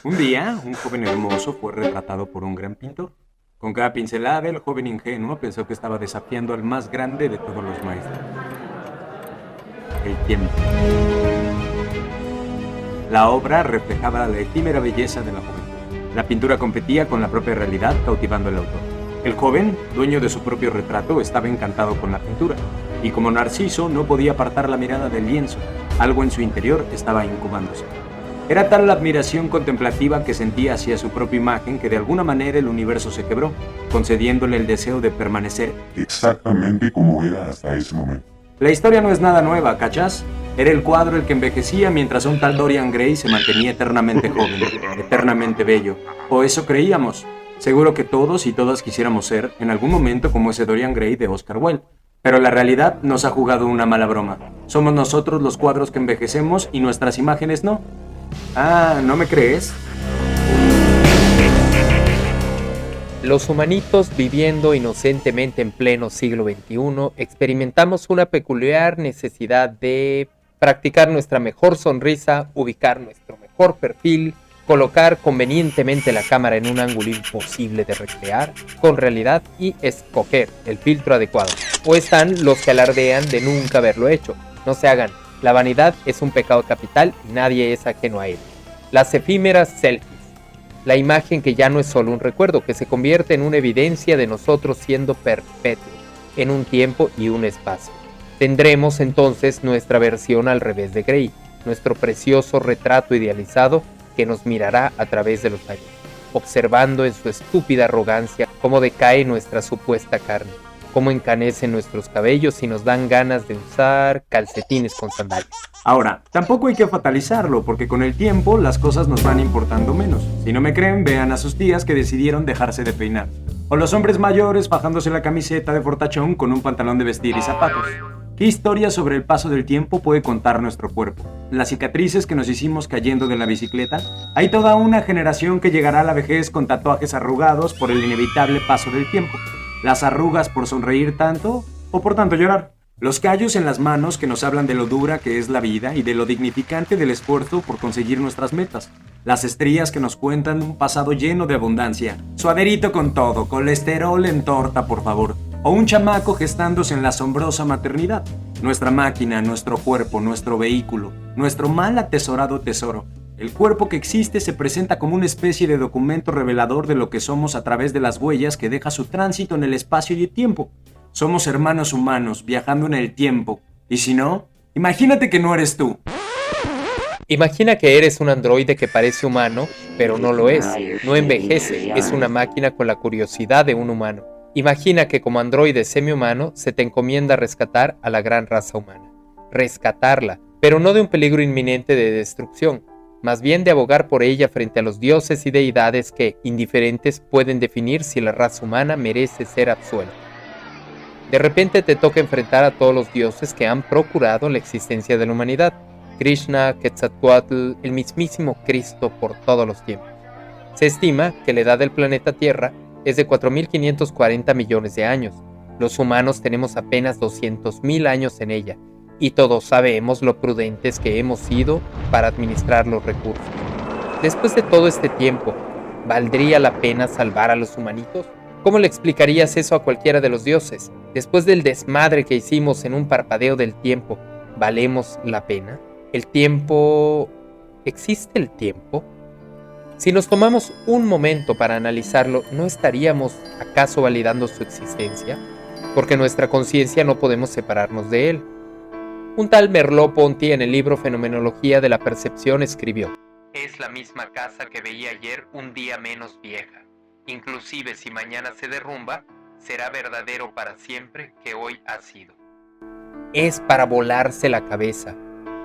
Un día, un joven hermoso fue retratado por un gran pintor. Con cada pincelada, el joven ingenuo pensó que estaba desafiando al más grande de todos los maestros, el tiempo. La obra reflejaba la efímera belleza de la juventud. La pintura competía con la propia realidad, cautivando al autor. El joven, dueño de su propio retrato, estaba encantado con la pintura, y como Narciso no podía apartar la mirada del lienzo. Algo en su interior estaba incubándose. Era tal la admiración contemplativa que sentía hacia su propia imagen que de alguna manera el universo se quebró, concediéndole el deseo de permanecer exactamente como era hasta ese momento. La historia no es nada nueva, ¿cachás? Era el cuadro el que envejecía mientras un tal Dorian Gray se mantenía eternamente joven, eternamente bello. O eso creíamos. Seguro que todos y todas quisiéramos ser, en algún momento, como ese Dorian Gray de Oscar Wilde. Pero la realidad nos ha jugado una mala broma. Somos nosotros los cuadros que envejecemos y nuestras imágenes no. Ah, ¿no me crees? Los humanitos, viviendo inocentemente en pleno siglo XXI, experimentamos una peculiar necesidad de practicar nuestra mejor sonrisa, ubicar nuestro mejor perfil, colocar convenientemente la cámara en un ángulo imposible de recrear con realidad y escoger el filtro adecuado. O están los que alardean de nunca haberlo hecho. No se hagan. La vanidad es un pecado capital y nadie es ajeno a él. Las efímeras selfies. La imagen que ya no es solo un recuerdo, que se convierte en una evidencia de nosotros siendo perpetuos, en un tiempo y un espacio. Tendremos entonces nuestra versión al revés de Gray, nuestro precioso retrato idealizado que nos mirará a través de los años, observando en su estúpida arrogancia cómo decae nuestra supuesta carne, cómo encanecen nuestros cabellos y nos dan ganas de usar calcetines con sandalias. Ahora, tampoco hay que fatalizarlo, porque con el tiempo las cosas nos van importando menos. Si no me creen, vean a sus tías que decidieron dejarse de peinar. O los hombres mayores bajándose la camiseta de fortachón con un pantalón de vestir y zapatos. ¿Qué historia sobre el paso del tiempo puede contar nuestro cuerpo? Las cicatrices que nos hicimos cayendo de la bicicleta. Hay toda una generación que llegará a la vejez con tatuajes arrugados por el inevitable paso del tiempo. Las arrugas por sonreír tanto o por tanto llorar. Los callos en las manos que nos hablan de lo dura que es la vida y de lo dignificante del esfuerzo por conseguir nuestras metas. Las estrías que nos cuentan un pasado lleno de abundancia. Suaderito con todo, colesterol en torta, por favor. O un chamaco gestándose en la asombrosa maternidad. Nuestra máquina, nuestro cuerpo, nuestro vehículo, nuestro mal atesorado tesoro. El cuerpo que existe se presenta como una especie de documento revelador de lo que somos a través de las huellas que deja su tránsito en el espacio y el tiempo. Somos hermanos humanos viajando en el tiempo. Y si no, imagínate que no eres tú. Imagina que eres un androide que parece humano, pero no lo es. No envejece, es una máquina con la curiosidad de un humano. Imagina que como androide semi-humano se te encomienda rescatar a la gran raza humana. Rescatarla, pero no de un peligro inminente de destrucción, más bien de abogar por ella frente a los dioses y deidades que, indiferentes, pueden definir si la raza humana merece ser absuelta. De repente te toca enfrentar a todos los dioses que han procurado la existencia de la humanidad. Krishna, Quetzalcóatl, el mismísimo Cristo por todos los tiempos. Se estima que la edad del planeta Tierra es de 4.540 millones de años. Los humanos tenemos apenas 200.000 años en ella, y todos sabemos lo prudentes que hemos sido para administrar los recursos. Después de todo este tiempo, ¿valdría la pena salvar a los humanitos? ¿Cómo le explicarías eso a cualquiera de los dioses? Después del desmadre que hicimos en un parpadeo del tiempo, ¿valemos la pena? ¿El tiempo... ¿existe el tiempo? Si nos tomamos un momento para analizarlo, ¿no estaríamos acaso validando su existencia? Porque nuestra conciencia no podemos separarnos de él. Un tal Merleau-Ponty en el libro Fenomenología de la Percepción escribió: es la misma casa que veía ayer un día menos vieja. Inclusive si mañana se derrumba, será verdadero para siempre que hoy ha sido. Es para volarse la cabeza.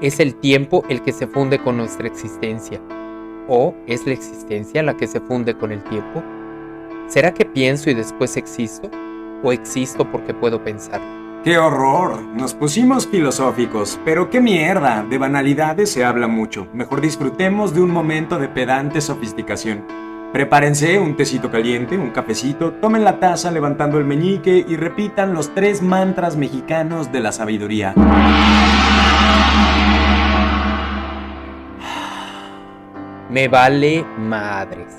¿Es el tiempo el que se funde con nuestra existencia? ¿O es la existencia la que se funde con el tiempo? ¿Será que pienso y después existo? ¿O existo porque puedo pensar? ¡Qué horror! Nos pusimos filosóficos, pero qué mierda, de banalidades se habla mucho. Mejor disfrutemos de un momento de pedante sofisticación. Prepárense un tecito caliente, un cafecito, tomen la taza levantando el meñique y repitan los 3 mantras mexicanos de la sabiduría. Me vale madres.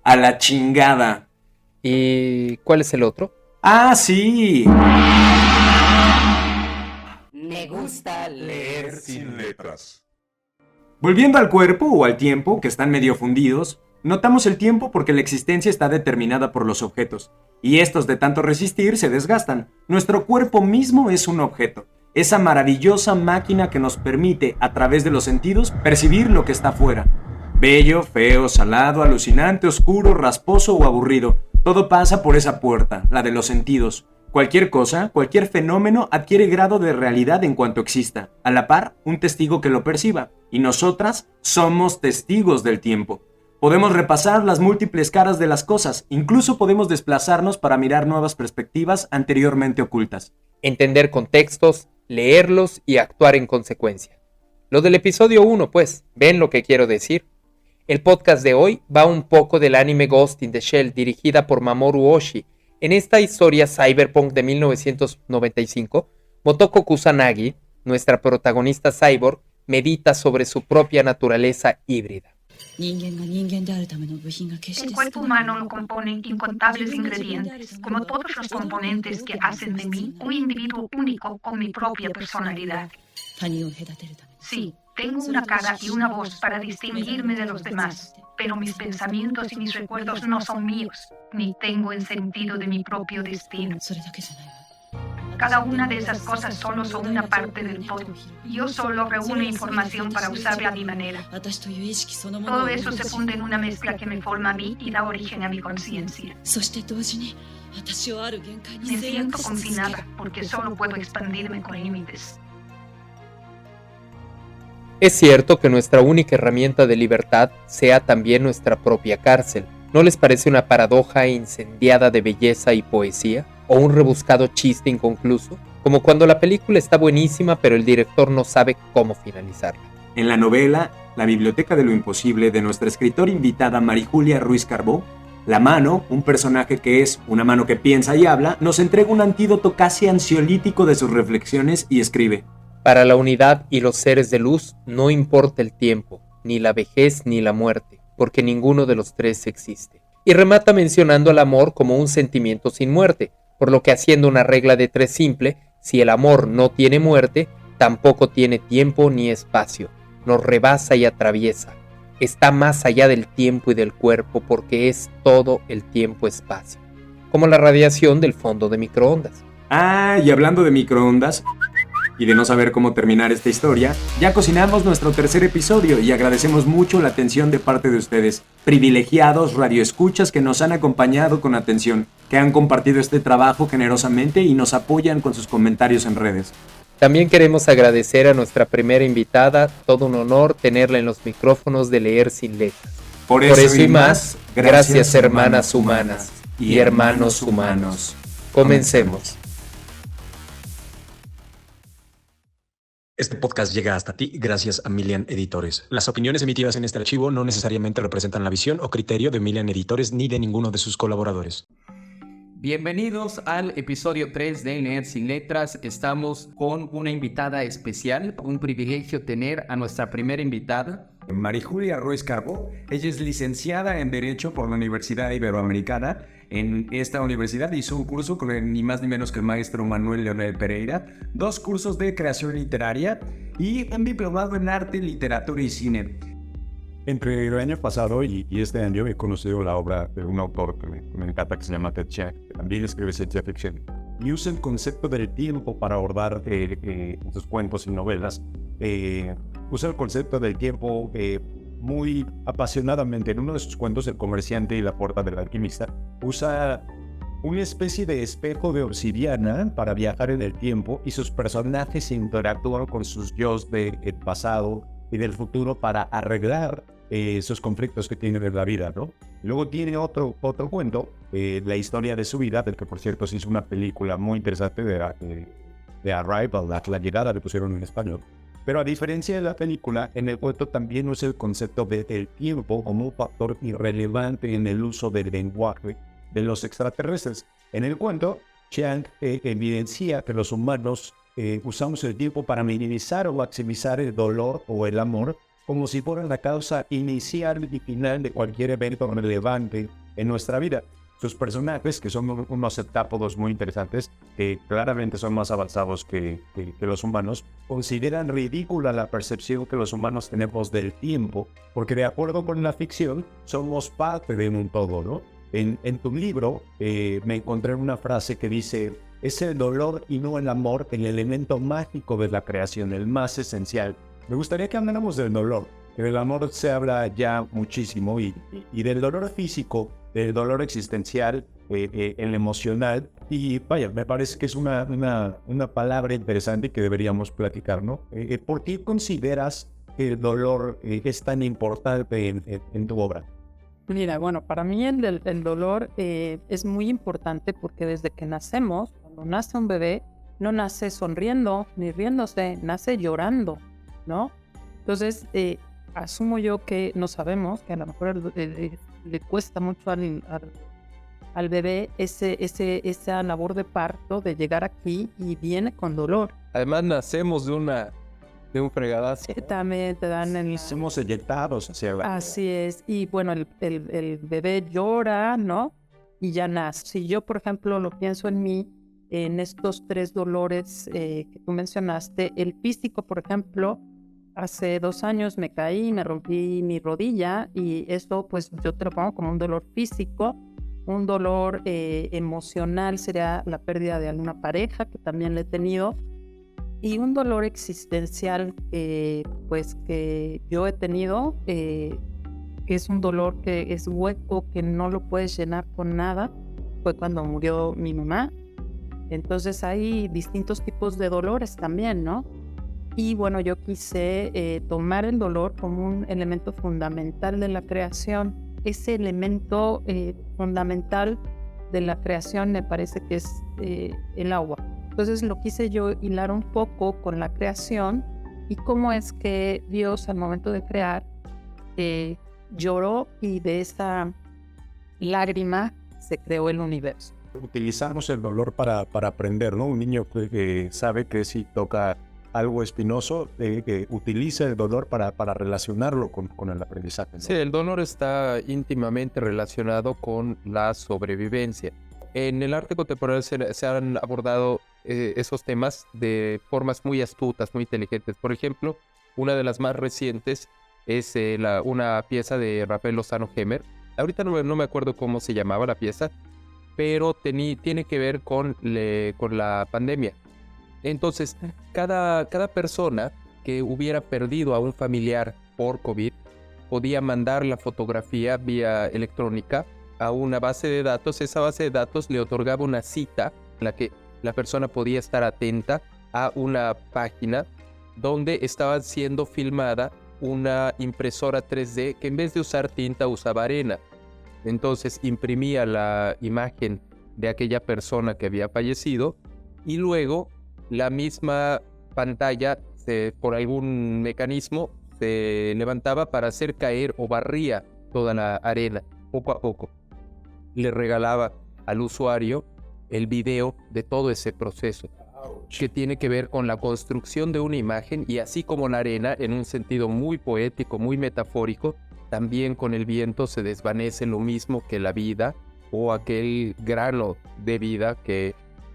A la chingada. ¿Y cuál es el otro? ¡Ah, sí! Me gusta leer Sin letras. Volviendo al cuerpo o al tiempo, que están medio fundidos, notamos el tiempo porque la existencia está determinada por los objetos, y estos de tanto resistir se desgastan. Nuestro cuerpo mismo es un objeto, esa maravillosa máquina que nos permite, a través de los sentidos, percibir lo que está afuera. Bello, feo, salado, alucinante, oscuro, rasposo o aburrido, todo pasa por esa puerta, la de los sentidos. Cualquier cosa, cualquier fenómeno adquiere grado de realidad en cuanto exista, a la par un testigo que lo perciba, y nosotras somos testigos del tiempo. Podemos repasar las múltiples caras de las cosas, incluso podemos desplazarnos para mirar nuevas perspectivas anteriormente ocultas. Entender contextos, leerlos y actuar en consecuencia. Lo del episodio 1, pues, ¿ven lo que quiero decir? El podcast de hoy va un poco del anime Ghost in the Shell, dirigida por Mamoru Oshii. En esta historia cyberpunk de 1995, Motoko Kusanagi, nuestra protagonista cyborg, medita sobre su propia naturaleza híbrida. El cuerpo humano lo componen incontables ingredientes, como todos los componentes que hacen de mí un individuo único con mi propia personalidad. Sí, tengo una cara y una voz para distinguirme de los demás, pero mis pensamientos y mis recuerdos no son míos, ni tengo el sentido de mi propio destino. Cada una de esas cosas solo son una parte del todo. Yo solo reúno información para usarla a mi manera. Todo eso se funde en una mezcla que me forma a mí y da origen a mi conciencia. Me siento confinada porque solo puedo expandirme con límites. Es cierto que nuestra única herramienta de libertad sea también nuestra propia cárcel. ¿No les parece una paradoja incendiada de belleza y poesía? ¿O un rebuscado chiste inconcluso? Como cuando la película está buenísima pero el director no sabe cómo finalizarla. En la novela La Biblioteca de lo Imposible de nuestra escritora invitada Marijulia Ruiz Carbó, la mano, un personaje que es una mano que piensa y habla, nos entrega un antídoto casi ansiolítico de sus reflexiones y escribe: Para la unidad y los seres de luz no importa el tiempo, ni la vejez ni la muerte, porque ninguno de los tres existe. Y remata mencionando al amor como un sentimiento sin muerte, por lo que haciendo una regla de tres simple, si el amor no tiene muerte, tampoco tiene tiempo ni espacio, nos rebasa y atraviesa. Está más allá del tiempo y del cuerpo porque es todo el tiempo-espacio, como la radiación del fondo de microondas. Ah, y hablando de microondas y de no saber cómo terminar esta historia, ya cocinamos nuestro tercer episodio y agradecemos mucho la atención de parte de ustedes, privilegiados radioescuchas que nos han acompañado con atención, que han compartido este trabajo generosamente y nos apoyan con sus comentarios en redes. También queremos agradecer a nuestra primera invitada, todo un honor tenerla en los micrófonos de Leer Sin Letras. Por eso y más, gracias hermanas humanas y hermanos humanos. Comencemos. Este podcast llega hasta ti gracias a Milian Editores. Las opiniones emitidas en este archivo no necesariamente representan la visión o criterio de Milian Editores ni de ninguno de sus colaboradores. Bienvenidos al episodio 3 de Leer Sin Letras. Estamos con una invitada especial, un privilegio tener a nuestra primera invitada. Marijulia Ruiz Carbó. Ella es licenciada en Derecho por la Universidad Iberoamericana. En esta universidad hizo un curso con ni más ni menos que el maestro Manuel Leonel Pereira, 2 cursos de creación literaria y un diplomado en arte, literatura y cine. Entre el año pasado y este año he conocido la obra de un autor que me encanta, que se llama Ted Chiang, que también escribe ciencia ficción. Y usa el concepto del tiempo para abordar sus cuentos y novelas. Usa el concepto del tiempo muy apasionadamente. En uno de sus cuentos, El comerciante y la puerta del alquimista, usa una especie de espejo de obsidiana para viajar en el tiempo y sus personajes interactúan con sus yos del pasado y del futuro para arreglar esos conflictos que tienen en la vida, ¿no? Luego tiene otro cuento, la historia de su vida, del que por cierto se hizo una película muy interesante de Arrival, la llegada, le pusieron en español. Pero a diferencia de la película, en el cuento también usa el concepto del tiempo como un factor irrelevante en el uso del lenguaje de los extraterrestres. En el cuento, Chiang evidencia que los humanos usamos el tiempo para minimizar o maximizar el dolor o el amor como si fuera la causa inicial y final de cualquier evento relevante en nuestra vida. Sus personajes, que son unos heptápodos muy interesantes, que claramente son más avanzados que los humanos, consideran ridícula la percepción que los humanos tenemos del tiempo, porque de acuerdo con la ficción, somos parte de un todo, ¿no? En tu libro me encontré una frase que dice: es el dolor y no el amor el elemento mágico de la creación, el más esencial. Me gustaría que habláramos del dolor, que del amor se habla ya muchísimo, y del dolor físico, del dolor existencial, el emocional, y vaya, me parece que es una palabra interesante que deberíamos platicar, ¿no? ¿Por qué consideras que el dolor es tan importante en tu obra? Mira, bueno, para mí el dolor es muy importante porque desde que nacemos, cuando nace un bebé, no nace sonriendo ni riéndose, nace llorando, ¿no? Entonces, asumo yo que no sabemos, que a lo mejor le cuesta mucho al bebé esa labor de parto, de llegar aquí, y viene con dolor. Además, nacemos de un fregadazo. También te dan Somos eyectados hacia la... Así es, y bueno, el bebé llora, ¿no? Y ya nace. Si yo, por ejemplo, lo pienso en mí, en estos 3 dolores que tú mencionaste, el físico, por ejemplo, hace 2 años me caí, me rompí mi rodilla, y esto pues yo te lo pongo como un dolor físico. Un dolor emocional sería la pérdida de alguna pareja, que también le he tenido. Y un dolor existencial, pues que yo he tenido, que es un dolor que es hueco, que no lo puedes llenar con nada, fue cuando murió mi mamá. Entonces hay distintos tipos de dolores también, ¿no? Y bueno, yo quise tomar el dolor como un elemento fundamental de la creación. Ese elemento fundamental de la creación me parece que es el agua. Entonces lo quise yo hilar un poco con la creación y cómo es que Dios al momento de crear lloró, y de esa lágrima se creó el universo. Utilizamos el dolor para aprender, ¿no? Un niño que sabe que si toca algo espinoso, utiliza el dolor para relacionarlo con el aprendizaje, ¿no? Sí, el dolor está íntimamente relacionado con la sobrevivencia. En el arte contemporáneo se han abordado esos temas de formas muy astutas, muy inteligentes. Por ejemplo, una de las más recientes es una pieza de Rafael Lozano Hemer. Ahorita no me acuerdo cómo se llamaba la pieza, pero tiene que ver con la pandemia. Entonces, cada persona que hubiera perdido a un familiar por COVID podía mandar la fotografía vía electrónica a una base de datos. Esa base de datos le otorgaba una cita en la que la persona podía estar atenta a una página donde estaba siendo filmada una impresora 3D que en vez de usar tinta usaba arena. Entonces imprimía la imagen de aquella persona que había fallecido, y luego la misma pantalla, por algún mecanismo, se levantaba para hacer caer o barría toda la arena poco a poco. Le regalaba al usuario el video de todo ese proceso, que tiene que ver con la construcción de una imagen, y así como la arena, en un sentido muy poético, muy metafórico, también con el viento se desvanece lo mismo que la vida, o aquel grano de vida que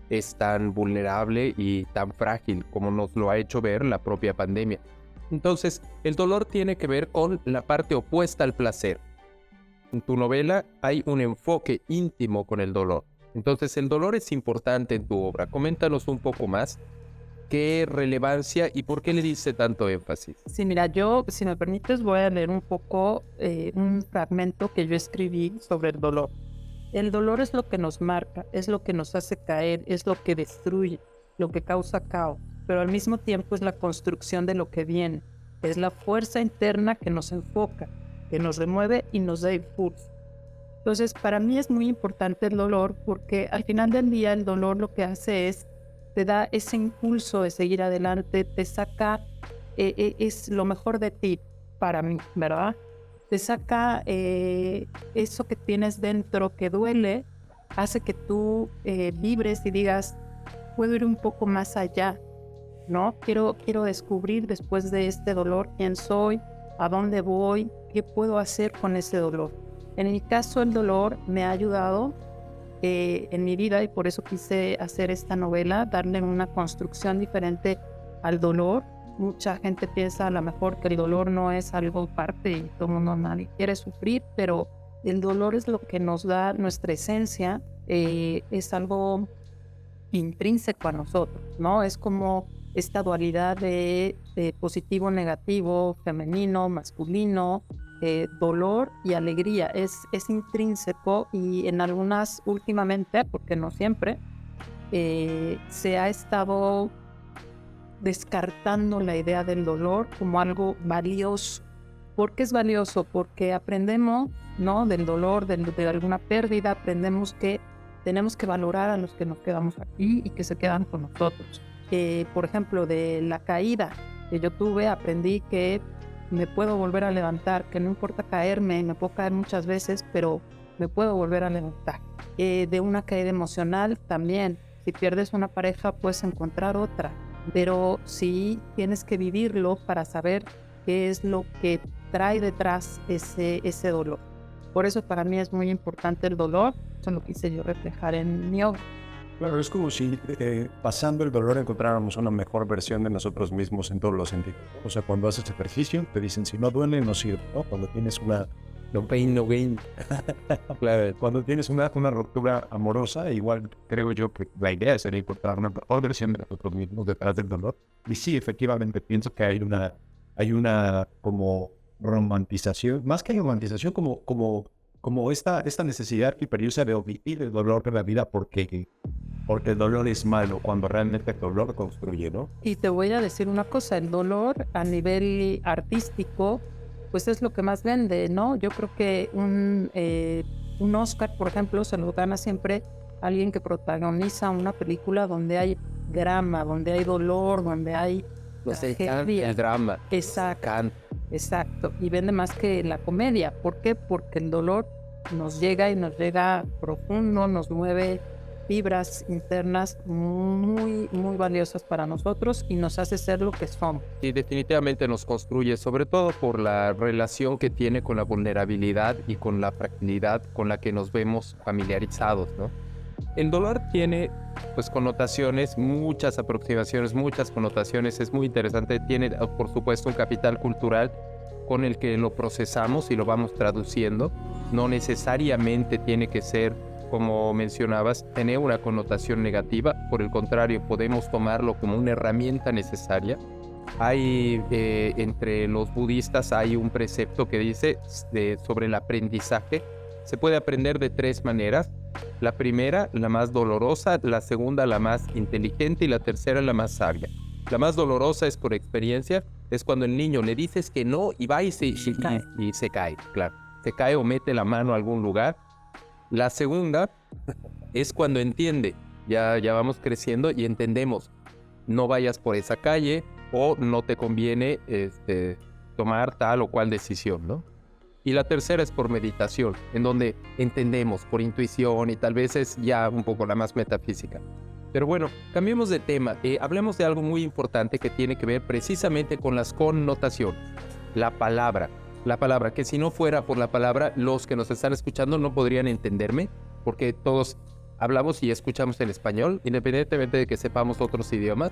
es tan vulnerable y tan frágil como nos lo ha hecho ver la propia pandemia. Entonces, el dolor tiene que ver con la parte opuesta al placer. En tu novela hay un enfoque íntimo con el dolor. Entonces, el dolor es importante en tu obra. Coméntanos un poco más. ¿Qué relevancia y por qué le diste tanto énfasis? Sí, mira, yo, si me permites, voy a leer un poco un fragmento que yo escribí sobre el dolor. El dolor es lo que nos marca, es lo que nos hace caer, es lo que destruye, lo que causa caos, pero al mismo tiempo es la construcción de lo que viene. Es la fuerza interna que nos enfoca, que nos remueve y nos da impulso. Entonces, para mí es muy importante el dolor, porque al final del día el dolor lo que hace es, te da ese impulso de seguir adelante, te saca, es lo mejor de ti para mí, ¿verdad? Te saca eso que tienes dentro que duele, hace que tú vibres y digas, puedo ir un poco más allá, ¿no? Quiero descubrir después de este dolor quién soy, a dónde voy, qué puedo hacer con ese dolor. En mi caso, el dolor me ha ayudado en mi vida, y por eso quise hacer esta novela, darle una construcción diferente al dolor. Mucha gente piensa a lo mejor que el dolor no es algo parte y todo el mundo, nadie quiere sufrir, pero el dolor es lo que nos da nuestra esencia, es algo intrínseco a nosotros, ¿no? Es como esta dualidad de positivo, negativo, femenino, masculino, dolor y alegría, es intrínseco, y en algunas últimamente, porque no siempre, se ha estado descartando la idea del dolor como algo valioso. ¿Por qué es valioso? Porque aprendemos, ¿no?, del dolor, de alguna pérdida, aprendemos que tenemos que valorar a los que nos quedamos aquí y que se quedan con nosotros. Por ejemplo, de la caída que yo tuve, aprendí que me puedo volver a levantar, que no importa caerme, me puedo caer muchas veces, pero me puedo volver a levantar. De una caída emocional también, si pierdes una pareja puedes encontrar otra, pero sí tienes que vivirlo para saber qué es lo que trae detrás ese dolor. Por eso para mí es muy importante el dolor, eso lo quise yo reflejar en mi obra. Claro, es como si pasando el dolor encontráramos una mejor versión de nosotros mismos en todos los sentidos. O sea, cuando haces ejercicio, te dicen, si no duele, no sirve, ¿no? Cuando tienes no pain, no gain. Claro. Cuando tienes una ruptura amorosa, igual creo yo que la idea sería encontrar una mejor versión de nosotros mismos detrás del dolor. Y sí, efectivamente, pienso que hay una como romantización, más que romantización, como esta necesidad imperiosa de omitir el dolor de la vida porque el dolor es malo, cuando realmente el dolor construye, ¿no? Y te voy a decir una cosa, el dolor a nivel artístico, pues es lo que más vende, ¿no? Yo creo que un Oscar, por ejemplo, se lo gana siempre alguien que protagoniza una película donde hay drama, donde hay dolor, donde hay el drama. Exacto. Y vende más que la comedia. ¿Por qué? Porque el dolor nos llega profundo, nos mueve fibras internas muy, muy valiosas para nosotros y nos hace ser lo que somos. Y definitivamente nos construye, sobre todo por la relación que tiene con la vulnerabilidad y con la fragilidad con la que nos vemos familiarizados, ¿no? El dolor tiene pues connotaciones, muchas aproximaciones, muchas connotaciones, es muy interesante, tiene por supuesto un capital cultural con el que lo procesamos y lo vamos traduciendo, no necesariamente tiene que ser, como mencionabas, tener una connotación negativa, por el contrario, podemos tomarlo como una herramienta necesaria. Hay, entre los budistas hay un precepto que dice sobre el aprendizaje, se puede aprender de 3 maneras. La primera, la más dolorosa, la segunda, la más inteligente y la tercera, la más sabia. La más dolorosa es por experiencia, es cuando el niño le dices que no y va y se cae, claro. Se cae o mete la mano a algún lugar. La segunda es cuando entiende, ya vamos creciendo y entendemos, no vayas por esa calle o no te conviene tomar tal o cual decisión, ¿no? Y la tercera es por meditación, en donde entendemos por intuición y tal vez es ya un poco la más metafísica. Pero bueno, cambiemos de tema. Hablemos de algo muy importante que tiene que ver precisamente con las connotaciones. La palabra, que si no fuera por la palabra, los que nos están escuchando no podrían entenderme, porque todos hablamos y escuchamos en español, independientemente de que sepamos otros idiomas.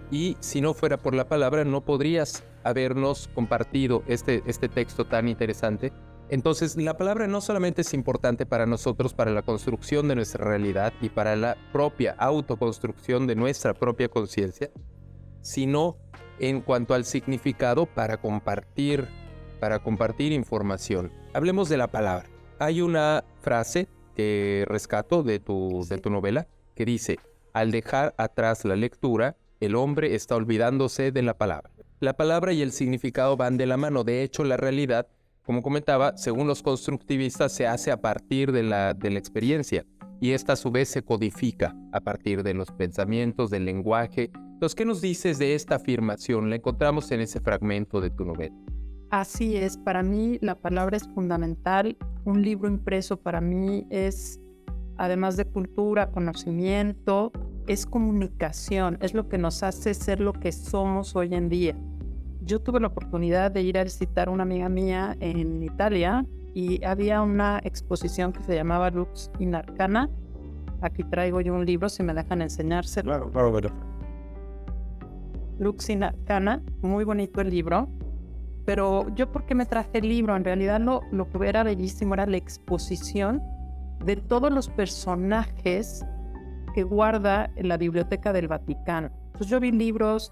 Y si no fuera por la palabra, no podrías habernos compartido este texto tan interesante. Entonces, la palabra no solamente es importante para nosotros, para la construcción de nuestra realidad y para la propia autoconstrucción de nuestra propia conciencia, sino en cuanto al significado para compartir información. Hablemos de la palabra. Hay una frase que rescato de tu novela que dice: al dejar atrás la lectura, el hombre está olvidándose de la palabra. La palabra y el significado van de la mano. De hecho, la realidad, como comentaba, según los constructivistas, se hace a partir de la experiencia. Y esta a su vez se codifica a partir de los pensamientos, del lenguaje. Entonces, ¿qué nos dices de esta afirmación? La encontramos en ese fragmento de tu novela. Así es, para mí la palabra es fundamental. Un libro impreso para mí es, además de cultura, conocimiento, es comunicación, es lo que nos hace ser lo que somos hoy en día. Yo tuve la oportunidad de ir a visitar a una amiga mía en Italia y había una exposición que se llamaba Lux in Arcana. Aquí traigo yo un libro, si me dejan enseñárselo. Claro. Lux in Arcana, muy bonito el libro. Pero yo, ¿por qué me traje el libro? En realidad lo que era bellísimo era la exposición de todos los personajes que guarda en la Biblioteca del Vaticano. Entonces yo vi libros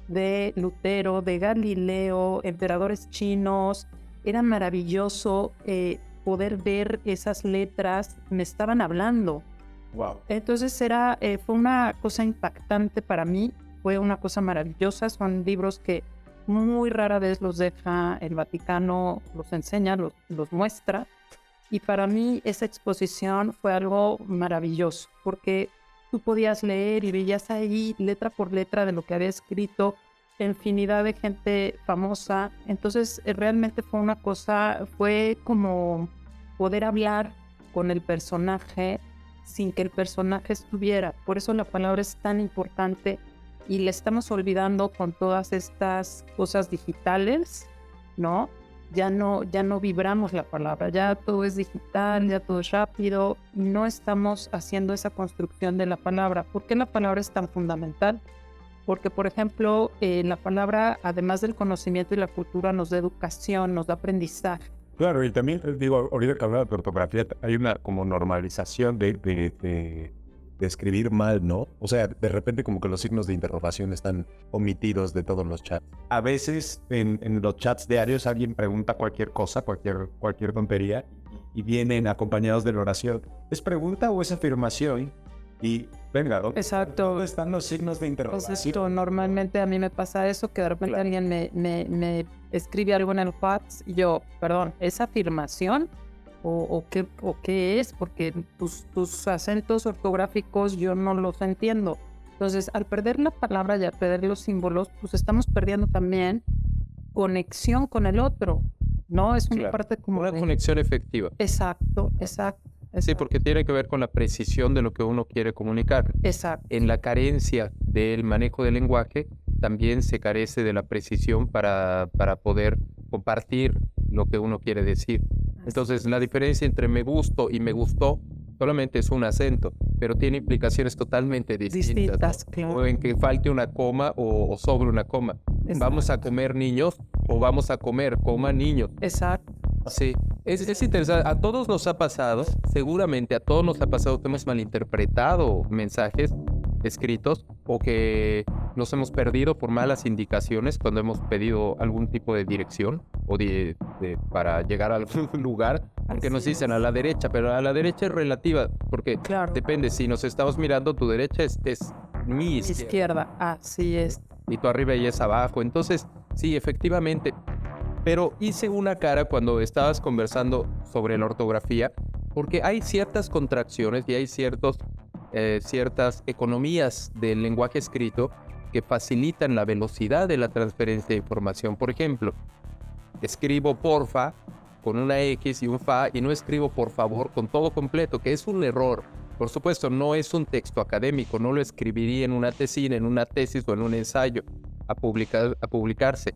de Lutero, de Galileo, emperadores chinos. Era maravilloso poder ver esas letras, me estaban hablando. Wow. Entonces fue una cosa impactante para mí, fue una cosa maravillosa. Son libros que muy rara vez los deja el Vaticano, los enseña, los muestra. Y para mí esa exposición fue algo maravilloso, porque tú podías leer y veías ahí letra por letra de lo que había escrito infinidad de gente famosa. Entonces realmente fue como poder hablar con el personaje sin que el personaje estuviera. Por eso la palabra es tan importante y la estamos olvidando con todas estas cosas digitales, ¿no? Ya no vibramos la palabra, ya todo es digital, ya todo es rápido, no estamos haciendo esa construcción de la palabra. ¿Por qué la palabra es tan fundamental? Porque, por ejemplo, la palabra, además del conocimiento y la cultura, nos da educación, nos da aprendizaje. Claro, y también, digo, ahorita que hablaba de ortografía, hay una como normalización de escribir mal, ¿no? O sea, de repente como que los signos de interrogación están omitidos de todos los chats. A veces en los chats diarios alguien pregunta cualquier cosa, cualquier tontería, y vienen acompañados de la oración. ¿Es pregunta o es afirmación? Y venga, Exacto. ¿dónde están los signos de interrogación? Exacto. Normalmente a mí me pasa eso, que de repente alguien me escribe algo en el chat y yo, perdón, ¿es afirmación? ¿O qué es? Porque tus acentos ortográficos yo no los entiendo. Entonces, al perder la palabra y al perder los símbolos, pues estamos perdiendo también conexión con el otro, ¿no? Es una parte como una conexión efectiva. Exacto. Sí, porque tiene que ver con la precisión de lo que uno quiere comunicar. Exacto. En la carencia del manejo del lenguaje, también se carece de la precisión para poder compartir lo que uno quiere decir. Entonces, la diferencia entre me gusto y me gustó solamente es un acento, pero tiene implicaciones totalmente distintas, ¿no? Claro. O en que falte una coma o sobre una coma. Exacto. Vamos a comer niños o vamos a comer, coma niños. Exacto. Sí, es interesante. A todos nos ha pasado, seguramente a todos nos ha pasado que hemos malinterpretado mensajes escritos o que nos hemos perdido por malas indicaciones cuando hemos pedido algún tipo de dirección o para llegar a algún lugar, porque nos dicen a la derecha, pero a la derecha es relativa, porque depende, si nos estamos mirando, tu derecha es mi izquierda. Así es. Y tu arriba y es abajo. Entonces, sí, efectivamente. Pero hice una cara cuando estabas conversando sobre la ortografía, porque hay ciertas contracciones y hay ciertas economías del lenguaje escrito que facilitan la velocidad de la transferencia de información. Por ejemplo, escribo porfa con una X y un fa y no escribo por favor con todo completo, que es un error. Por supuesto, no es un texto académico, no lo escribiría en una tesina, en una tesis o en un ensayo a publicarse.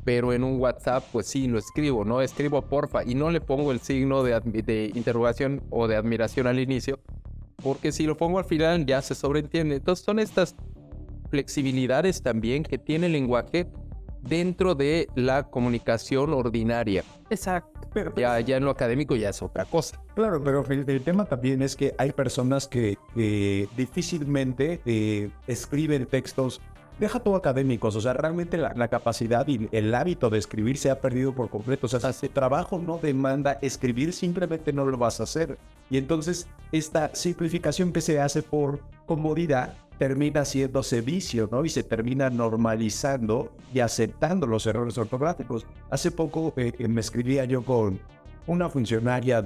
Pero en un WhatsApp, pues sí, lo escribo, ¿no? Escribo porfa y no le pongo el signo de interrogación o de admiración al inicio, porque si lo pongo al final ya se sobreentiende. Entonces son estas flexibilidades también que tiene el lenguaje dentro de la comunicación ordinaria. Exacto. Ya en lo académico ya es otra cosa. Claro, pero el tema también es que hay personas que difícilmente escriben textos, deja todo académicos, o sea, realmente la capacidad y el hábito de escribir se ha perdido por completo. O sea, si el trabajo no demanda escribir, simplemente no lo vas a hacer. Y entonces esta simplificación que se hace por comodidad termina haciéndose vicio, ¿no? Y se termina normalizando y aceptando los errores ortográficos. Hace poco me escribía yo con una funcionaria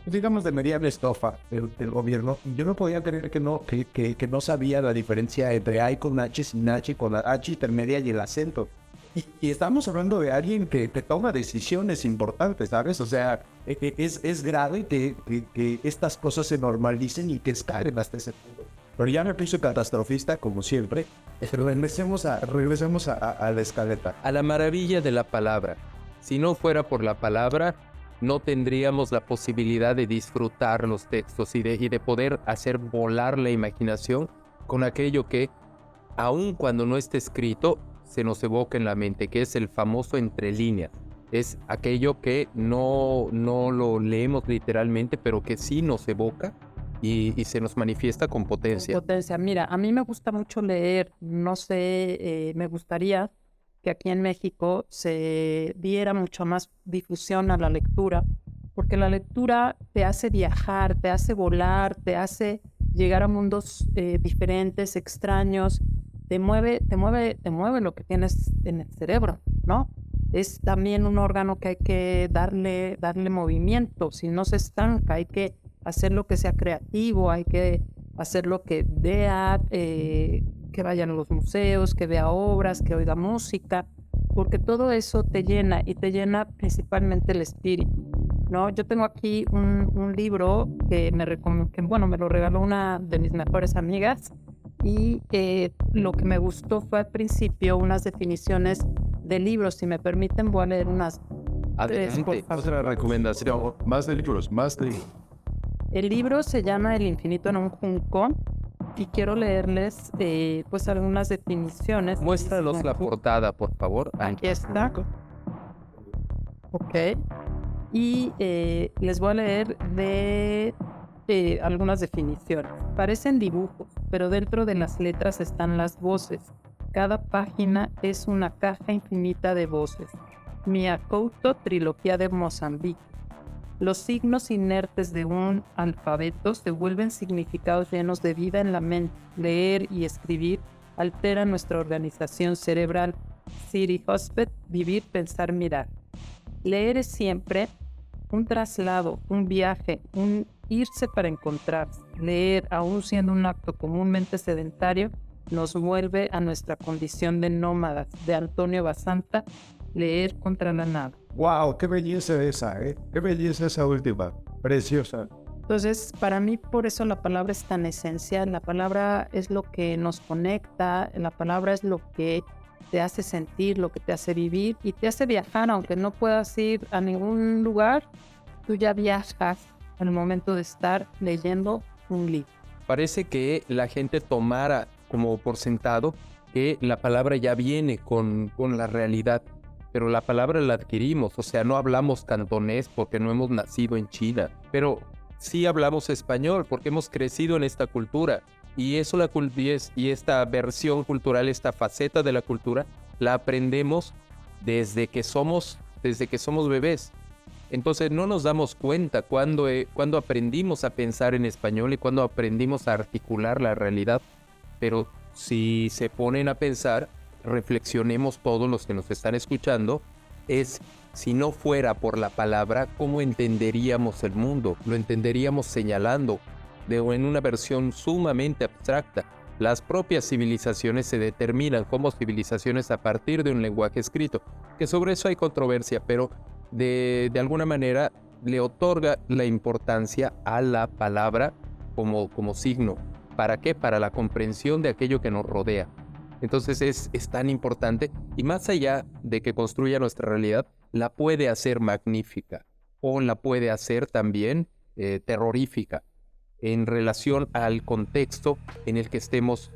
digamos de mediana estofa del gobierno. Yo no podía creer que no sabía la diferencia entre I con H, sin H, con la H intermedia y el acento. Y estamos hablando de alguien que toma decisiones importantes, ¿sabes? O sea, es grave que estas cosas se normalicen y que escalen hasta ese punto. Pero ya me puse catastrofista como siempre. Pero regresemos a la escaleta. A la maravilla de la palabra. Si no fuera por la palabra, no tendríamos la posibilidad de disfrutar los textos y de poder hacer volar la imaginación con aquello que, aun cuando no esté escrito, se nos evoca en la mente, que es el famoso entre líneas. Es aquello que no lo leemos literalmente, pero que sí nos evoca y se nos manifiesta con potencia. Con potencia. Mira, a mí me gusta mucho leer. No sé, me gustaría que aquí en México se diera mucho más difusión a la lectura, porque la lectura te hace viajar, te hace volar, te hace llegar a mundos diferentes, extraños, te mueve lo que tienes en el cerebro, ¿no? Es también un órgano que hay que darle movimiento, si no se estanca, hay que hacer lo que sea creativo, hay que hacer lo que vea, que vayan a los museos, que vea obras, que oiga música, porque todo eso te llena y te llena principalmente el espíritu, ¿no? Yo tengo aquí un libro que me lo regaló una de mis mejores amigas y lo que me gustó fue al principio unas definiciones de libros. Si me permiten, voy a leer unas. Adelante, otra recomendación. Más de libros. El libro se llama El infinito en un junco y quiero leerles pues algunas definiciones. Muéstranos la portada, por favor. Aquí está. Ok. Y les voy a leer de algunas definiciones. Parecen dibujos, pero dentro de las letras están las voces. Cada página es una caja infinita de voces. Mia Couto, Trilogía de Mozambique. Los signos inertes de un alfabeto se vuelven significados llenos de vida en la mente. Leer y escribir alteran nuestra organización cerebral. Siri Husband, Vivir, Pensar, Mirar. Leer es siempre un traslado, un viaje, un irse para encontrarse. Leer, aun siendo un acto comúnmente sedentario, nos vuelve a nuestra condición de nómadas. De Antonio Basanta, Leer contra la nada. ¡Wow! ¡Qué belleza esa, eh! ¡Qué belleza esa última! Preciosa. Entonces, para mí, por eso la palabra es tan esencial. La palabra es lo que nos conecta, la palabra es lo que te hace sentir, lo que te hace vivir y te hace viajar, aunque no puedas ir a ningún lugar, tú ya viajas al momento de estar leyendo un libro. Parece que la gente tomara como por sentado que la palabra ya viene con la realidad, pero la palabra la adquirimos, o sea, no hablamos cantonés porque no hemos nacido en China, pero sí hablamos español porque hemos crecido en esta cultura. Y eso y esta versión cultural, esta faceta de la cultura, la aprendemos desde que somos bebés. Entonces no nos damos cuenta cuando aprendimos a pensar en español y cuando aprendimos a articular la realidad. Pero si se ponen a pensar, reflexionemos todos los que nos están escuchando, si no fuera por la palabra, ¿cómo entenderíamos el mundo? Lo entenderíamos señalando, en una versión sumamente abstracta. Las propias civilizaciones se determinan como civilizaciones a partir de un lenguaje escrito, que sobre eso hay controversia, pero de alguna manera le otorga la importancia a la palabra como signo. ¿Para qué? Para la comprensión de aquello que nos rodea. Entonces es tan importante, y más allá de que construya nuestra realidad, la puede hacer magnífica o la puede hacer también terrorífica en relación al contexto en el que estemos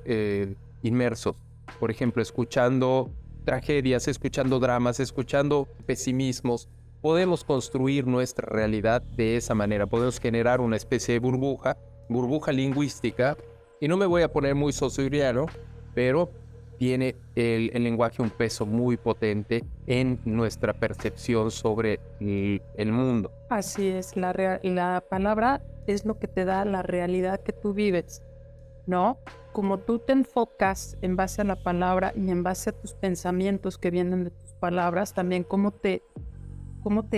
inmersos. Por ejemplo, escuchando tragedias, escuchando dramas, escuchando pesimismos, podemos construir nuestra realidad de esa manera. Podemos generar una especie de burbuja lingüística, y no me voy a poner muy saussuriano, pero tiene el lenguaje un peso muy potente en nuestra percepción sobre el mundo. Así es, la palabra es lo que te da la realidad que tú vives, ¿no? Como tú te enfocas en base a la palabra y en base a tus pensamientos que vienen de tus palabras, también cómo te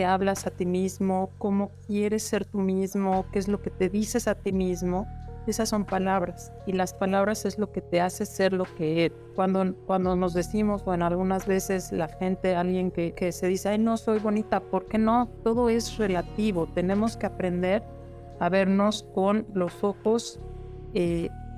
hablas a ti mismo, cómo quieres ser tú mismo, qué es lo que te dices a ti mismo. Esas son palabras, y las palabras es lo que te hace ser lo que eres. Cuando nos decimos, bueno, algunas veces la gente, alguien que se dice, ay, no soy bonita, ¿por qué no? Todo es relativo. Tenemos que aprender a vernos con los ojos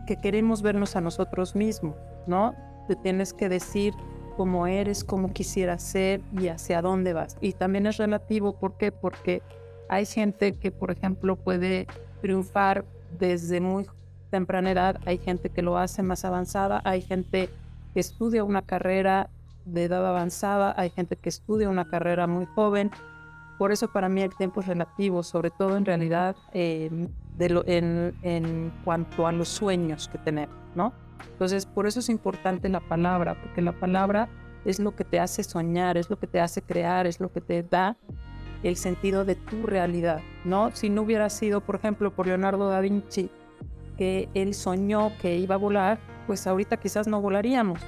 que queremos vernos a nosotros mismos, ¿no? Te tienes que decir cómo eres, cómo quisieras ser y hacia dónde vas. Y también es relativo, ¿por qué? Porque hay gente que, por ejemplo, puede triunfar desde muy temprana edad, hay gente que lo hace más avanzada, hay gente que estudia una carrera de edad avanzada, hay gente que estudia una carrera muy joven. Por eso para mí el tiempo es relativo, sobre todo en realidad en cuanto a los sueños que tenemos, ¿no? Entonces, por eso es importante la palabra, porque la palabra es lo que te hace soñar, es lo que te hace crear, es lo que te da el sentido de tu realidad, ¿no? Si no hubiera sido, por ejemplo, por Leonardo da Vinci, que él soñó que iba a volar, pues ahorita quizás no volaríamos,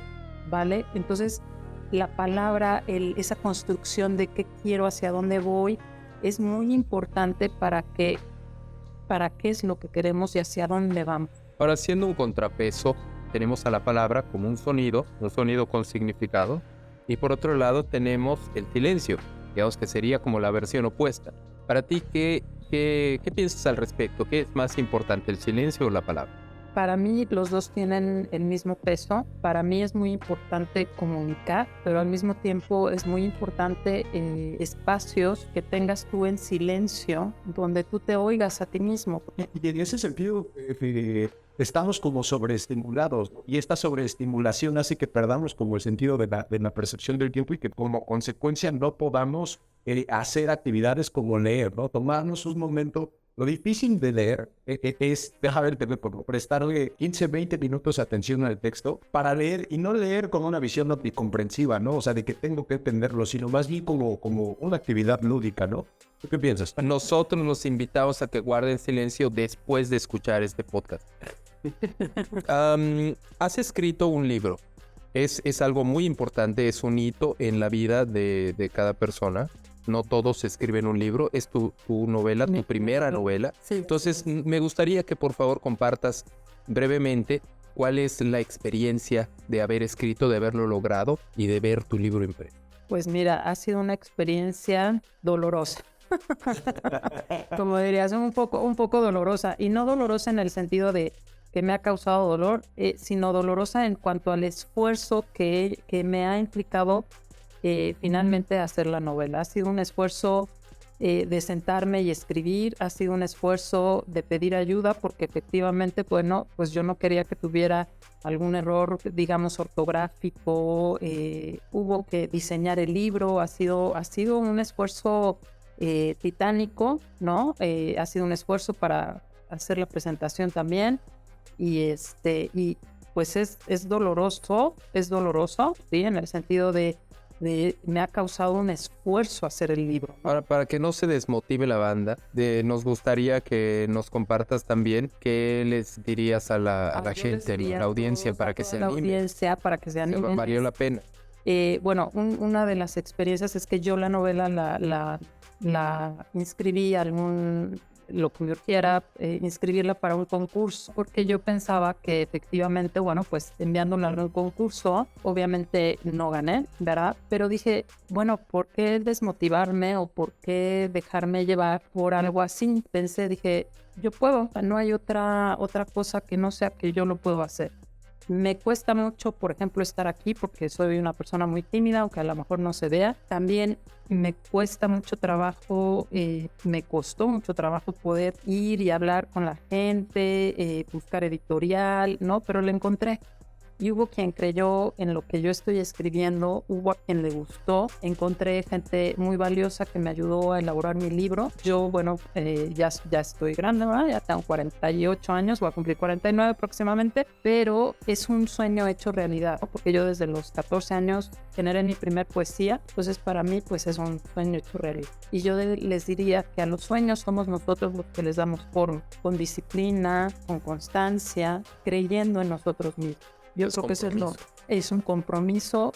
¿vale? Entonces, la palabra, esa construcción de qué quiero, hacia dónde voy, es muy importante para qué es lo que queremos y hacia dónde vamos. Ahora, haciendo un contrapeso, tenemos a la palabra como un sonido con significado, y por otro lado tenemos el silencio, digamos que sería como la versión opuesta. Para ti, ¿qué piensas al respecto? ¿Qué es más importante, el silencio o la palabra? Para mí los dos tienen el mismo peso. Para mí es muy importante comunicar, pero al mismo tiempo es muy importante espacios que tengas tú en silencio, donde tú te oigas a ti mismo. Y en ese sentido, estamos como sobreestimulados, y esta sobreestimulación hace que perdamos como el sentido de la percepción del tiempo y que como consecuencia no podamos hacer actividades como leer, ¿no? Tomarnos un momento. Lo difícil de leer es dejar el teléfono, prestarle 15, 20 minutos de atención al texto para leer y no leer con una visión omnicomprensiva, ¿no? O sea, de que tengo que entenderlo, sino más bien como una actividad lúdica, ¿no? ¿Tú qué piensas? Nosotros nos invitamos a que guarden silencio después de escuchar este podcast. Has escrito un libro. Es algo muy importante, es un hito en la vida de cada persona. No todos escriben un libro, es tu novela, tu primera novela. Sí. Entonces, me gustaría que por favor compartas brevemente cuál es la experiencia de haber escrito, de haberlo logrado y de ver tu libro impreso. Pues mira, ha sido una experiencia dolorosa. Como dirías, un poco dolorosa. Y no dolorosa en el sentido de que me ha causado dolor, sino dolorosa en cuanto al esfuerzo que me ha implicado finalmente hacer la novela. Ha sido un esfuerzo de sentarme y escribir, ha sido un esfuerzo de pedir ayuda porque efectivamente, bueno, pues yo no quería que tuviera algún error, digamos, ortográfico, hubo que diseñar el libro, ha sido un esfuerzo titánico, ¿no? Ha sido un esfuerzo para hacer la presentación también y pues es doloroso, ¿sí? En el sentido de me ha causado un esfuerzo hacer el libro, ¿no? Ahora, para que no se desmotive la banda, nos gustaría que nos compartas también qué les dirías a la gente, a la audiencia, para que se anime. Valió la pena. Bueno, una de las experiencias es que yo la novela la inscribí a lo que yo quiera, inscribirla para un concurso, porque yo pensaba que efectivamente, bueno, pues enviándola a un concurso, obviamente no gané, ¿verdad? Pero dije, bueno, ¿por qué desmotivarme o por qué dejarme llevar por algo así? Dije, yo puedo, no hay otra cosa que no sea que yo lo puedo hacer. Me cuesta mucho, por ejemplo, estar aquí porque soy una persona muy tímida, aunque a lo mejor no se vea. También me cuesta mucho trabajo, me costó mucho trabajo poder ir y hablar con la gente, buscar editorial, ¿no? Pero lo encontré. Y hubo quien creyó en lo que yo estoy escribiendo, hubo a quien le gustó. Encontré gente muy valiosa que me ayudó a elaborar mi libro. Yo, bueno, ya estoy grande, ¿verdad? Ya tengo 48 años, voy a cumplir 49 próximamente, pero es un sueño hecho realidad, ¿no? Porque yo desde los 14 años generé mi primer poesía, entonces para mí pues es un sueño hecho realidad. Y yo les diría que a los sueños somos nosotros los que les damos forma, con disciplina, con constancia, creyendo en nosotros mismos. Yo creo que eso es un compromiso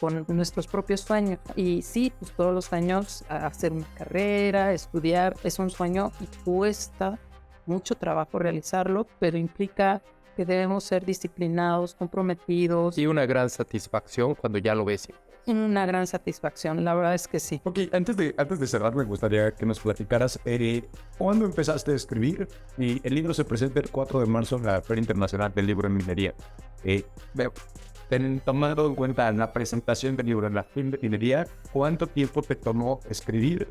con nuestros propios sueños. Y sí, pues todos los años hacer una carrera, estudiar, es un sueño y cuesta mucho trabajo realizarlo, pero implica que debemos ser disciplinados, comprometidos. Y una gran satisfacción cuando ya lo ves. una gran satisfacción, la verdad es que sí. Ok, antes de cerrar, me gustaría que nos platicaras cuándo empezaste a escribir. Y el libro se presenta el 4 de marzo en la Feria Internacional del Libro en Minería. Tomando en cuenta la presentación del libro en la Feria de Minería, ¿cuánto tiempo te tomó escribir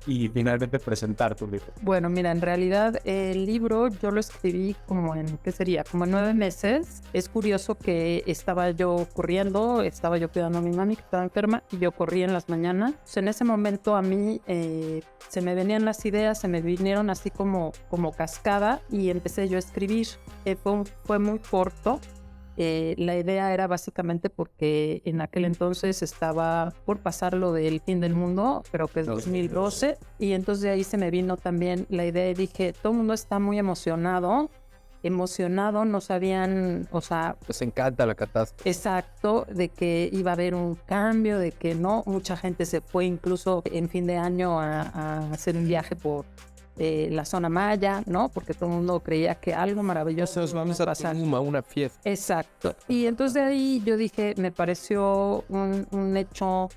y finalmente presentar tu libro? Bueno, mira, en realidad el libro yo lo escribí como en, ¿qué sería? Como en 9 meses. Es curioso que estaba yo corriendo, estaba yo cuidando a mi mami que estaba enferma y yo corría en las mañanas. Pues en ese momento a mí se me venían las ideas, se me vinieron así como cascada y empecé yo a escribir. Fue muy corto. La idea era básicamente porque en aquel entonces estaba por pasar lo del fin del mundo, creo que es 2012, y entonces de ahí se me vino también la idea y dije, todo el mundo está muy emocionado, no sabían, o sea... Pues encanta la catástrofe. Exacto, de que iba a haber un cambio, de que no, mucha gente se fue incluso en fin de año a hacer un viaje por la zona maya, ¿no? Porque todo el mundo creía que algo maravilloso Vamos a pasar a una fiesta. Exacto. Y entonces de ahí yo dije, me pareció un hecho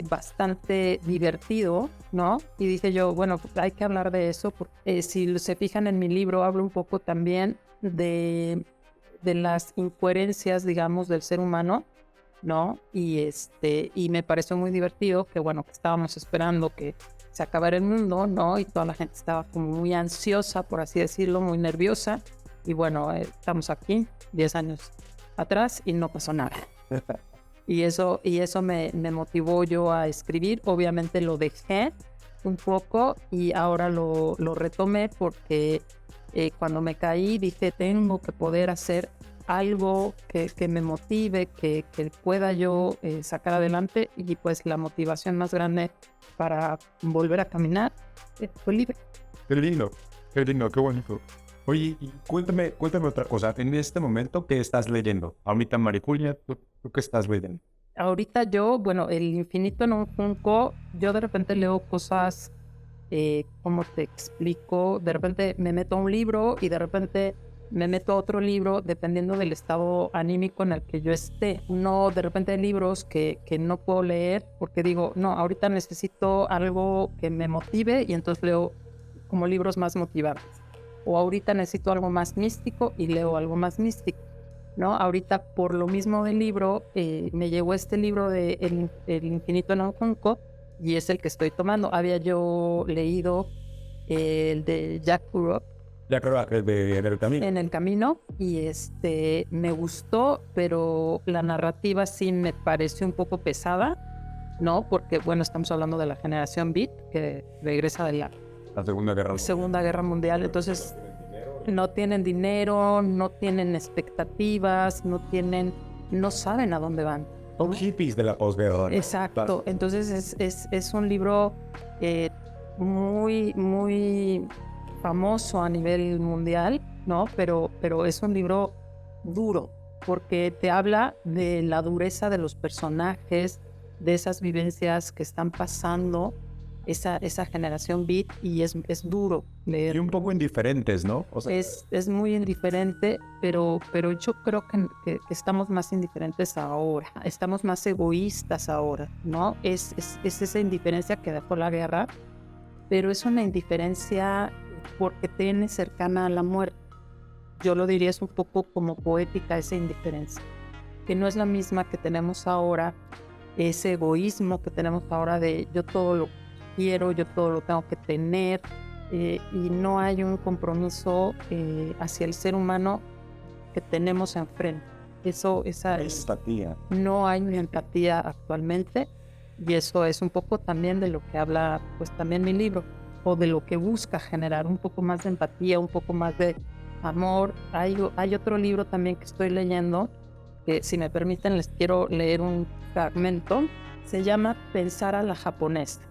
bastante divertido, ¿no? Y dije yo, bueno, pues hay que hablar de eso. Porque, si se fijan en mi libro, hablo un poco también de las incoherencias, digamos, del ser humano, ¿no? Y me pareció muy divertido que, bueno, que estábamos esperando que se acabara el mundo, ¿no? Y toda la gente estaba como muy ansiosa, por así decirlo, muy nerviosa. Y bueno, estamos aquí 10 años atrás y no pasó nada. Y eso me motivó yo a escribir. Obviamente lo dejé un poco y ahora lo retomé porque cuando me caí dije, tengo que poder hacer algo que me motive, que pueda yo sacar adelante. Y pues la motivación más grande para volver a caminar fue el libro. Qué lindo, qué bonito. Oye, y cuéntame otra cosa. En este momento, ¿qué estás leyendo? Ahorita, Marijulia, ¿tú qué estás leyendo? Ahorita yo, bueno, El infinito en un junco, yo de repente leo cosas, ¿cómo te explico? De repente me meto a un libro y de repente me meto a otro libro dependiendo del estado anímico en el que yo esté. No, de repente hay libros que no puedo leer porque digo, no, ahorita necesito algo que me motive y entonces leo como libros más motivantes. O ahorita necesito algo más místico y leo algo más místico, ¿no? Ahorita por lo mismo del libro, me llegó este libro de El infinito en un junco y es el que estoy tomando. Había yo leído el de Jack Kerouac, Ya creo que En el camino. En el camino, y me gustó, pero la narrativa sí me pareció un poco pesada, ¿no? Porque, bueno, estamos hablando de la generación Beat, que regresa de la Segunda Guerra Mundial, entonces no tienen dinero, no tienen expectativas, no saben a dónde van. Son hippies de la posguerra. Exacto, entonces es un libro muy, muy famoso a nivel mundial, ¿no? Pero es un libro duro, porque te habla de la dureza de los personajes, de esas vivencias que están pasando esa generación Beat, y es duro leer. Y un poco indiferentes, ¿no? O sea, es muy indiferente, pero yo creo que estamos más indiferentes ahora, estamos más egoístas ahora, ¿no? Es esa indiferencia que dejó la guerra, pero es una indiferencia porque tiene cercana a la muerte. Yo lo diría, es un poco como poética esa indiferencia, que no es la misma que tenemos ahora, ese egoísmo que tenemos ahora de yo todo lo quiero, yo todo lo tengo que tener, y no hay un compromiso hacia el ser humano que tenemos enfrente. Esa empatía. No hay una empatía actualmente, y eso es un poco también de lo que habla pues también mi libro, o de lo que busca generar, un poco más de empatía, un poco más de amor. Hay otro libro también que estoy leyendo, que si me permiten les quiero leer un fragmento. Se llama Pensar a la japonesa.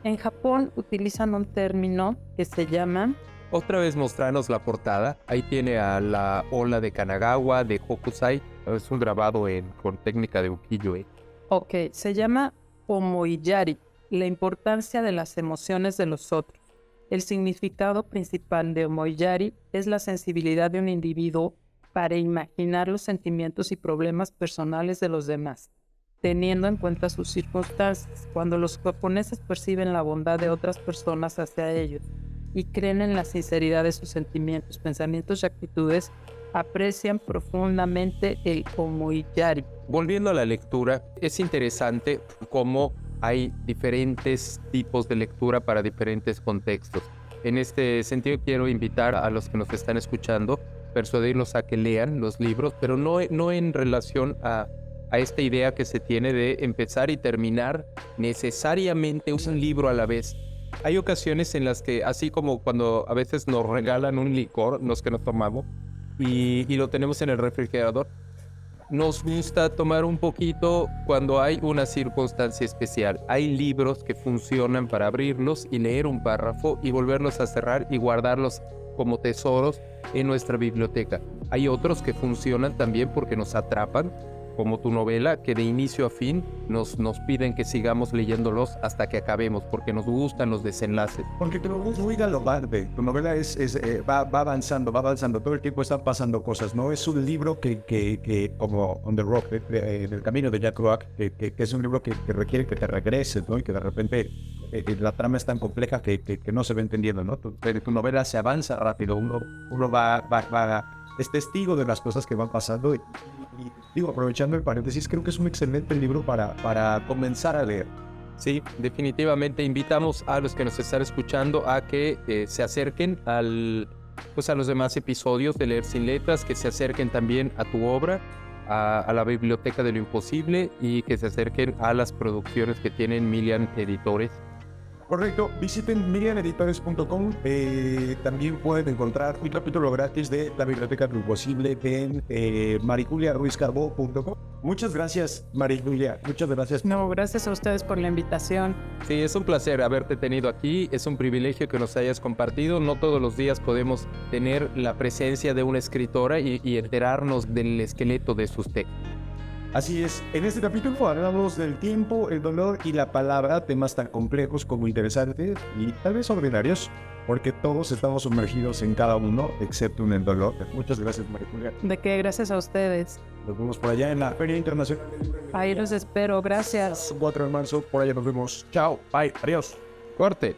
En Japón utilizan un término que se llama... Otra vez mostrarnos la portada. Ahí tiene a la ola de Kanagawa, de Hokusai. Es un grabado con técnica de ukiyo-e. Ok, se llama Omoiyari, la importancia de las emociones de los otros. El significado principal de Omoiyari es la sensibilidad de un individuo para imaginar los sentimientos y problemas personales de los demás. teniendo en cuenta sus circunstancias. Cuando los japoneses perciben la bondad de otras personas hacia ellos y creen en la sinceridad de sus sentimientos, pensamientos y actitudes, aprecian profundamente el omoiyari. Volviendo a la lectura, es interesante cómo hay diferentes tipos de lectura para diferentes contextos. En este sentido, quiero invitar a los que nos están escuchando, persuadirlos a que lean los libros, pero no en relación a esta idea que se tiene de empezar y terminar necesariamente un libro a la vez. Hay ocasiones en las que, así como cuando a veces nos regalan un licor, los que nos tomamos, y lo tenemos en el refrigerador, nos gusta tomar un poquito cuando hay una circunstancia especial. Hay libros que funcionan para abrirlos y leer un párrafo y volverlos a cerrar y guardarlos como tesoros en nuestra biblioteca. Hay otros que funcionan también porque nos atrapan, como tu novela, que de inicio a fin nos piden que sigamos leyéndolos hasta que acabemos, porque nos gustan los desenlaces. Porque tu novela es muy galopante, tu novela va avanzando, todo el tiempo están pasando cosas, ¿no? Es un libro que como On the Rock, en el camino de Jack Rock, que es un libro que requiere que te regreses, ¿no? Y que de repente la trama es tan compleja que no se va entendiendo, ¿no? Tu novela se avanza rápido, uno es testigo de las cosas que van pasando y digo, aprovechando el paréntesis, creo que es un excelente libro para comenzar a leer. Sí, definitivamente invitamos a los que nos están escuchando a que se acerquen a los demás episodios de Leer Sin Letras, que se acerquen también a tu obra, a la Biblioteca de lo Imposible y que se acerquen a las producciones que tienen Milian Editores. Correcto, visiten milianeditores.com, también pueden encontrar un capítulo gratis de la Biblioteca de lo Imposible en marijuliaruizcarbó.com. Muchas gracias, Marijulia, muchas gracias. No, gracias a ustedes por la invitación. Sí, es un placer haberte tenido aquí, es un privilegio que nos hayas compartido. No todos los días podemos tener la presencia de una escritora y enterarnos del esqueleto de sus textos. Así es, en este capítulo hablamos del tiempo, el dolor y la palabra, temas tan complejos como interesantes y tal vez ordinarios, porque todos estamos sumergidos en cada uno, excepto en el dolor. Muchas gracias, María Julia. ¿De qué? Gracias a ustedes. Nos vemos por allá en la Feria Internacional. Ahí los espero, gracias. 4 de marzo, por allá nos vemos. Chao, bye, adiós. Corte.